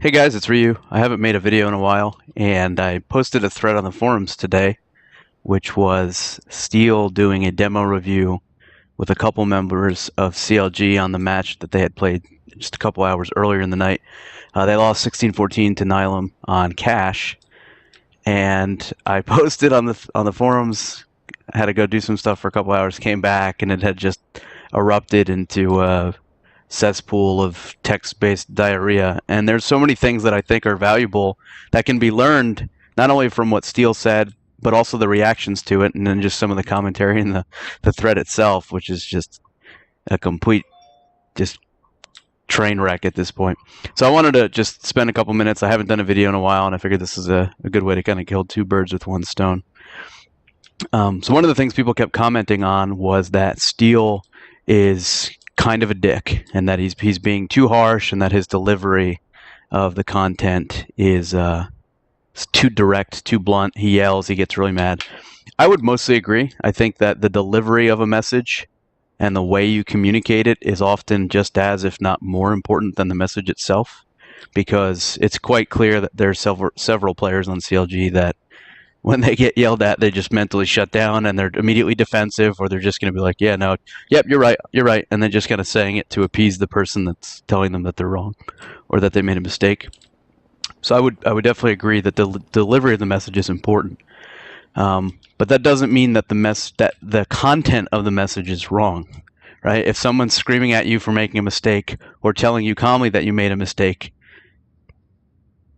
Hey guys, it's Ryu. I haven't made a video in a while, and I posted a thread on the forums today, which was Steel doing a demo review with a couple members of CLG on the match that they had played just a couple hours earlier in the night. They lost 16-14 to Nylum on cash, and I posted on the forums. I had to go do some stuff for a couple hours, came back, and it had just erupted into cesspool of text-based diarrhea. And there's so many things that I think are valuable that can be learned not only from what Steele said, but also the reactions to it, and then just some of the commentary in the thread itself, which is just a complete just train wreck at this point. So I wanted to just spend a couple minutes. I haven't done a video in a while, and I figured this is a good way to kind of kill two birds with one stone. So one of the things people kept commenting on was that Steele is kind of a dick, and that he's being too harsh, and that his delivery of the content is too direct, too blunt. He yells, he gets really mad. I would mostly agree. I think that the delivery of a message and the way you communicate it is often just as, if not more important than the message itself, because it's quite clear that there are several players on CLG that when they get yelled at, they just mentally shut down and they're immediately defensive, or they're just going to be like, yeah, no, yep, you're right. And then just kind of saying it to appease the person that's telling them that they're wrong or that they made a mistake. So I would definitely agree that the delivery of the message is important. But that doesn't mean that the content of the message is wrong, right? If someone's screaming at you for making a mistake or telling you calmly that you made a mistake,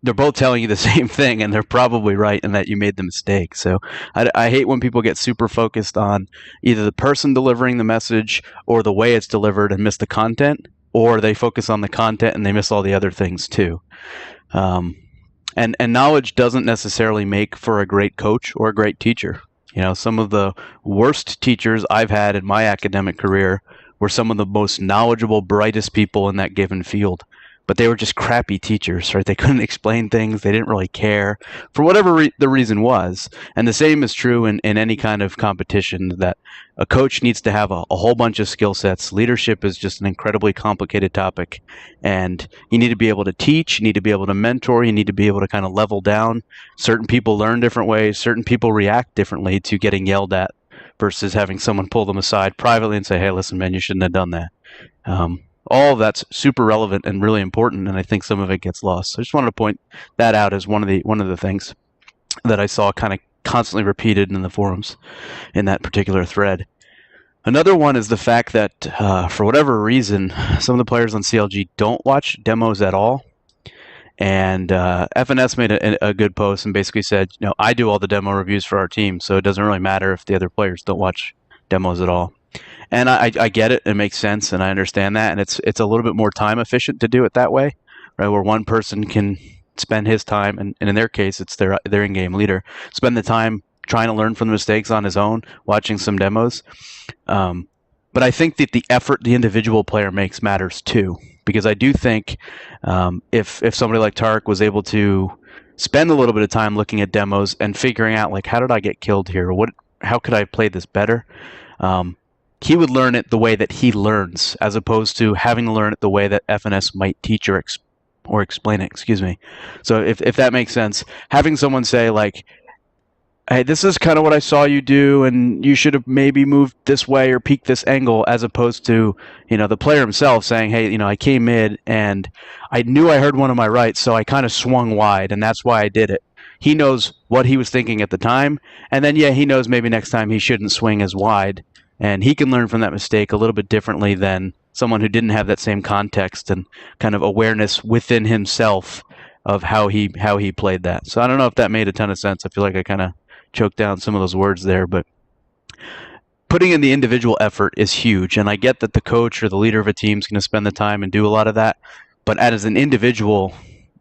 they're both telling you the same thing, and they're probably right in that you made the mistake. So I hate when people get super focused on either the person delivering the message or the way it's delivered and miss the content, or they focus on the content and they miss all the other things too. And knowledge doesn't necessarily make for a great coach or a great teacher. You know, some of the worst teachers I've had in my academic career were some of the most knowledgeable, brightest people in that given field. But they were just crappy teachers, right? They couldn't explain things. They didn't really care for whatever the reason was. And the same is true in any kind of competition, that a coach needs to have a whole bunch of skill sets. Leadership is just an incredibly complicated topic. And you need to be able to teach. You need to be able to mentor. You need to be able to kind of level down. Certain people learn different ways. Certain people react differently to getting yelled at versus having someone pull them aside privately and say, hey, listen, man, you shouldn't have done that. All of that's super relevant and really important, and I think some of it gets lost. So I just wanted to point that out as one of the things that I saw kind of constantly repeated in the forums in that particular thread. Another one is the fact that for whatever reason, some of the players on CLG don't watch demos at all. And FNS made a good post and basically said, you know, I do all the demo reviews for our team, so it doesn't really matter if the other players don't watch demos at all. And I get it. It makes sense, and I understand that. And it's a little bit more time efficient to do it that way, right? Where one person can spend his time, and in their case, it's their in-game leader, spend the time trying to learn from the mistakes on his own, watching some demos. But I think that the effort the individual player makes matters too, because I do think if somebody like Tarek was able to spend a little bit of time looking at demos and figuring out, like, how did I get killed here? Or how could I play this better? He would learn it the way that he learns, as opposed to having to learn it the way that FNS might teach or explain it. Excuse me. So if that makes sense, having someone say, like, hey, this is kind of what I saw you do, and you should have maybe moved this way or peeked this angle, as opposed to, you know, the player himself saying, hey, you know, I came mid and I knew I heard one of my rights, so I kind of swung wide, and that's why I did it. He knows what he was thinking at the time, and then, yeah, he knows maybe next time he shouldn't swing as wide. And he can learn from that mistake a little bit differently than someone who didn't have that same context and kind of awareness within himself of how he played that. So I don't know if that made a ton of sense. I feel like I kind of choked down some of those words there, but putting in the individual effort is huge. And I get that the coach or the leader of a team is going to spend the time and do a lot of that, but as an individual,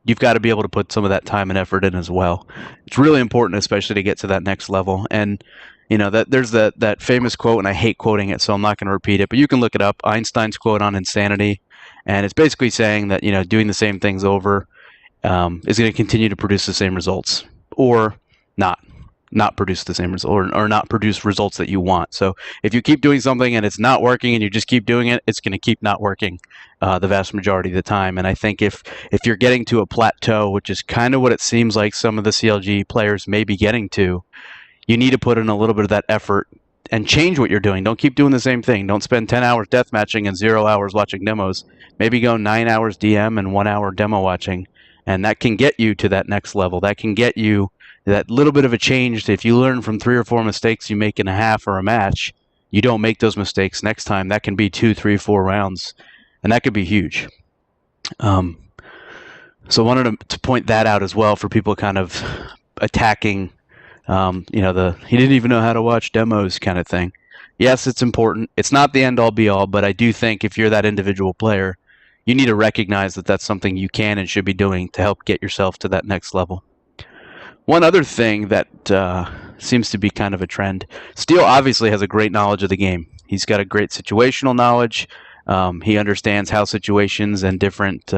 you've got to be able to put some of that time and effort in as well. It's really important, especially to get to that next level. And you know, that there's that famous quote, and I hate quoting it, so I'm not going to repeat it, but you can look it up, Einstein's quote on insanity. And it's basically saying that, you know, doing the same things over is going to continue to produce the same results, or not. not produce the same result, or not produce results that you want. So if you keep doing something and it's not working and you just keep doing it, it's going to keep not working the vast majority of the time. And I think if you're getting to a plateau, which is kind of what it seems like some of the CLG players may be getting to, you need to put in a little bit of that effort and change what you're doing. Don't keep doing the same thing. Don't spend 10 hours deathmatching and 0 hours watching demos. Maybe go 9 hours DM and 1 hour demo watching. And that can get you to that next level. That can get you that little bit of a change. If you learn from 3 or 4 mistakes you make in a half or a match, you don't make those mistakes next time. That can be 2, 3, 4 rounds. And that could be huge. So I wanted to point that out as well for people kind of attacking he didn't even know how to watch demos kind of thing. Yes, it's important. It's not the end all be all, but I do think if you're that individual player, you need to recognize that that's something you can and should be doing to help get yourself to that next level. One other thing that seems to be kind of a trend, Steel obviously has a great knowledge of the game. He's got a great situational knowledge. He understands how situations and different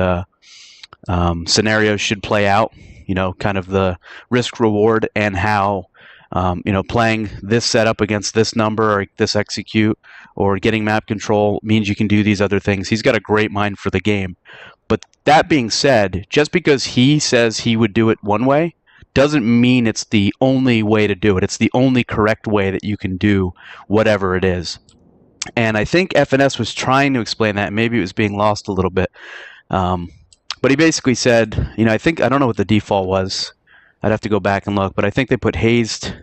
scenarios should play out. Kind of the risk reward and how, playing this setup against this number or this execute or getting map control means you can do these other things. He's got a great mind for the game. But that being said, just because he says he would do it one way doesn't mean it's the only way to do it. It's the only correct way that you can do whatever it is. And I think FNS was trying to explain that. Maybe it was being lost a little bit. But he basically said, I don't know what the default was. I'd have to go back and look, but I think they put hazed.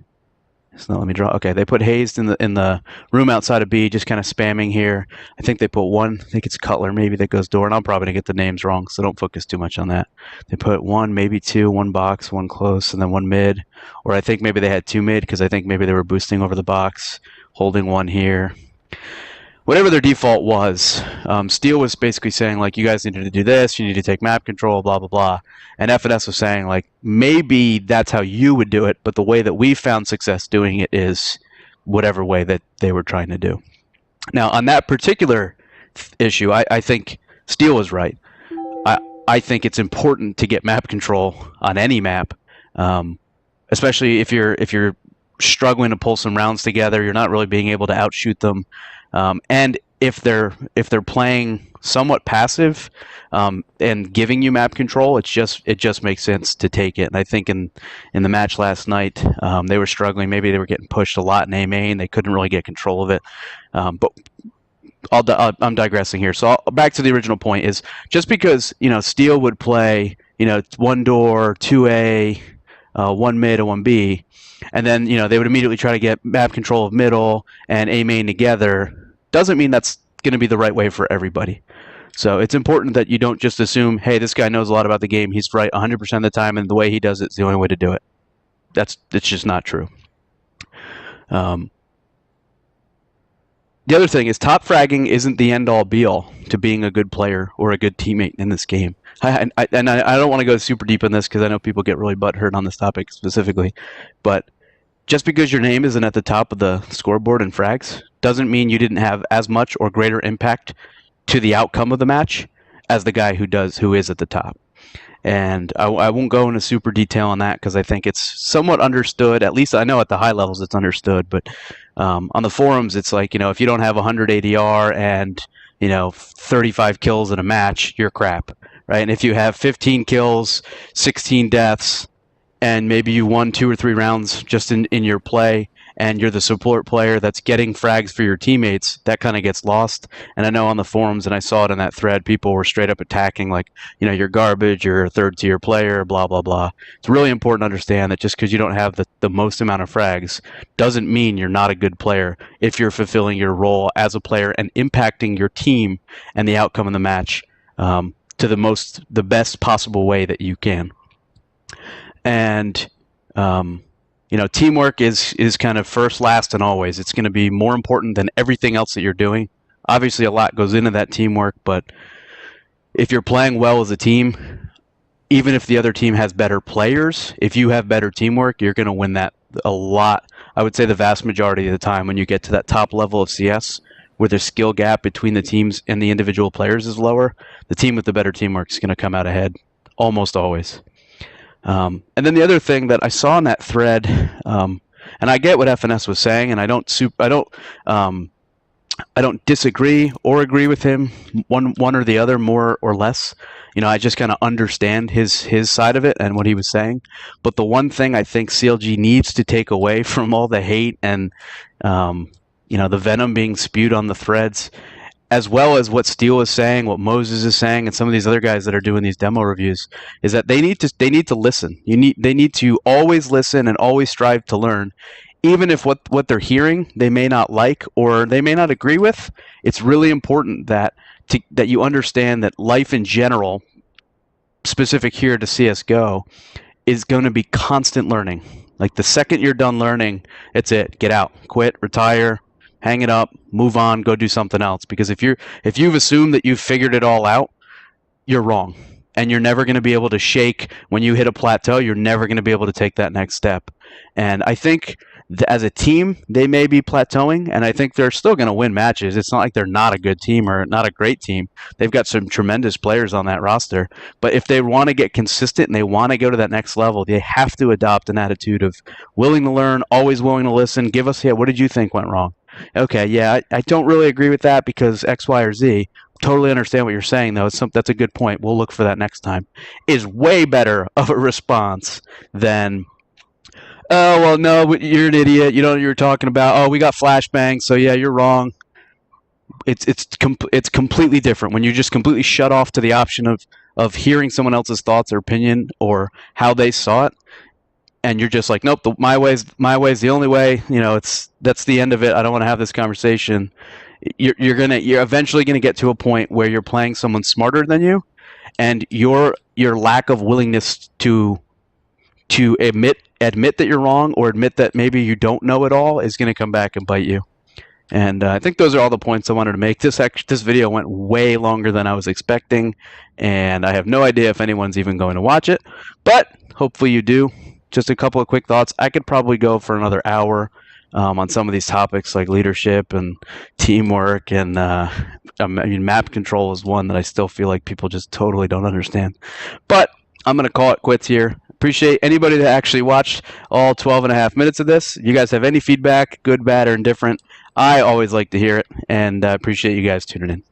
It's not let me draw. Okay, they put hazed in the room outside of B, just kind of spamming here. I think they put one. I think it's Cutler, maybe that goes door, and I'm probably gonna get the names wrong, so don't focus too much on that. They put one, maybe two, one box, one close, and then one mid. Or I think maybe they had two mid because I think maybe they were boosting over the box, holding one here. Whatever their default was, Steel was basically saying, like, you guys need to do this, you need to take map control, blah, blah, blah. And FNS was saying, like, maybe that's how you would do it, but the way that we found success doing it is whatever way that they were trying to do. Now, on that particular issue, I think Steel was right. I think it's important to get map control on any map, especially if you're struggling to pull some rounds together, you're not really being able to outshoot them. And if they're playing somewhat passive and giving you map control, it just makes sense to take it. And I think in the match last night, they were struggling. Maybe they were getting pushed a lot in A main. They couldn't really get control of it. But I'm digressing here. So back to the original point is just because Steel would play one door, 2A, one mid, and one B. And then, they would immediately try to get map control of middle and A main together. Doesn't mean that's going to be the right way for everybody. So it's important that you don't just assume, hey, this guy knows a lot about the game. He's right 100% of the time, and the way he does it's the only way to do it. It's just not true. The other thing is top fragging isn't the end-all be-all to being a good player or a good teammate in this game. I don't want to go super deep in this because I know people get really butthurt on this topic specifically, but just because your name isn't at the top of the scoreboard in frags doesn't mean you didn't have as much or greater impact to the outcome of the match as the guy who is at the top. And I won't go into super detail on that because I think it's somewhat understood. At least I know at the high levels it's understood. But on the forums, it's like, if you don't have 100 ADR and 35 kills in a match, you're crap, right? And if you have 15 kills, 16 deaths, and maybe you won 2 or 3 rounds just in your play, and you're the support player that's getting frags for your teammates, that kind of gets lost. And I know on the forums, and I saw it in that thread, people were straight up attacking, like, you're garbage, you're a third-tier player, blah, blah, blah. It's really important to understand that just because you don't have the most amount of frags doesn't mean you're not a good player if you're fulfilling your role as a player and impacting your team and the outcome of the match to the best possible way that you can. And teamwork is kind of first, last, and always. It's going to be more important than everything else that you're doing. Obviously, a lot goes into that teamwork, but if you're playing well as a team, even if the other team has better players, if you have better teamwork, you're going to win that a lot. I would say the vast majority of the time when you get to that top level of CS, where the skill gap between the teams and the individual players is lower, the team with the better teamwork is going to come out ahead almost always. And then the other thing that I saw in that thread, and I get what FNS was saying, and I don't disagree or agree with him one or the other more or less. I just kind of understand his side of it and what he was saying. But the one thing I think CLG needs to take away from all the hate and the venom being spewed on the threads, as well as what Steele is saying, what Moses is saying, and some of these other guys that are doing these demo reviews, is that they need to listen. They need to always listen and always strive to learn, even if what they're hearing they may not like or they may not agree with. It's really important that you understand that life in general, specific here to CS:GO, is going to be constant learning. Like the second you're done learning, it's it. Get out, quit, retire, hang it up, move on, go do something else. Because if you've assumed that you've figured it all out, you're wrong. And you're never going to be able to shake when you hit a plateau. You're never going to be able to take that next step. And I think as a team, they may be plateauing, and I think they're still going to win matches. It's not like they're not a good team or not a great team. They've got some tremendous players on that roster. But if they want to get consistent and they want to go to that next level, they have to adopt an attitude of willing to learn, always willing to listen. Give us, what did you think went wrong? Okay, yeah, I don't really agree with that because X, Y, or Z. Totally understand what you're saying, though. That's a good point. We'll look for that next time. Is way better of a response than, oh, well, no, you're an idiot. You know what you're talking about. Oh, we got flashbangs, so yeah, you're wrong. It's completely different when you just completely shut off to the option of hearing someone else's thoughts or opinion or how they saw it, and you're just like, nope, my way's the only way. That's the end of it. I don't want to have this conversation. You're eventually gonna get to a point where you're playing someone smarter than you, and your lack of willingness to admit that you're wrong or admit that maybe you don't know it all is going to come back and bite you. And I think those are all the points I wanted to make. This video went way longer than I was expecting, and I have no idea if anyone's even going to watch it, but hopefully you do. Just a couple of quick thoughts. I could probably go for another hour on some of these topics like leadership and teamwork, and map control is one that I still feel like people just totally don't understand. But I'm going to call it quits here. Appreciate anybody that actually watched all 12 and a half minutes of this. You guys have any feedback, good, bad, or indifferent, I always like to hear it, and I appreciate you guys tuning in.